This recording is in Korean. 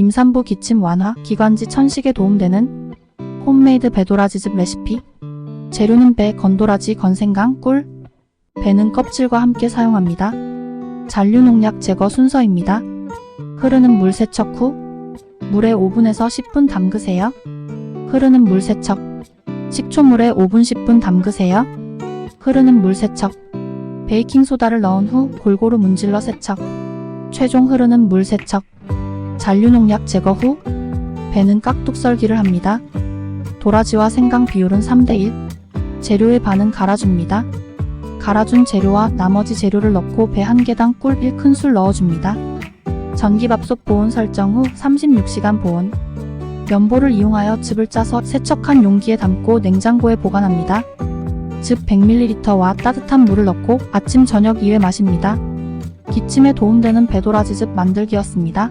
임산부 기침 완화, 기관지 천식에 도움되는 홈메이드 배도라지즙 레시피. 재료는 배, 건도라지, 건생강, 꿀. 배는 껍질과 함께 사용합니다. 잔류농약 제거 순서입니다. 흐르는 물 세척 후 물에 5분에서 10분 담그세요. 흐르는 물 세척. 식초물에 5분 10분 담그세요. 흐르는 물 세척. 베이킹소다를 넣은 후 골고루 문질러 세척. 최종 흐르는 물 세척. 잔류농약 제거 후 배는 깍둑 썰기를 합니다. 도라지와 생강 비율은 3:1. 재료의 반은 갈아줍니다. 갈아준 재료와 나머지 재료를 넣고 배 1개당 꿀 1큰술 넣어줍니다. 전기밥솥 보온 설정 후 36시간 보온. 면보를 이용하여 즙을 짜서 세척한 용기에 담고 냉장고에 보관합니다. 즙 100ml와 따뜻한 물을 넣고 아침 저녁 2회 마십니다. 기침에 도움되는 배도라지즙 만들기였습니다.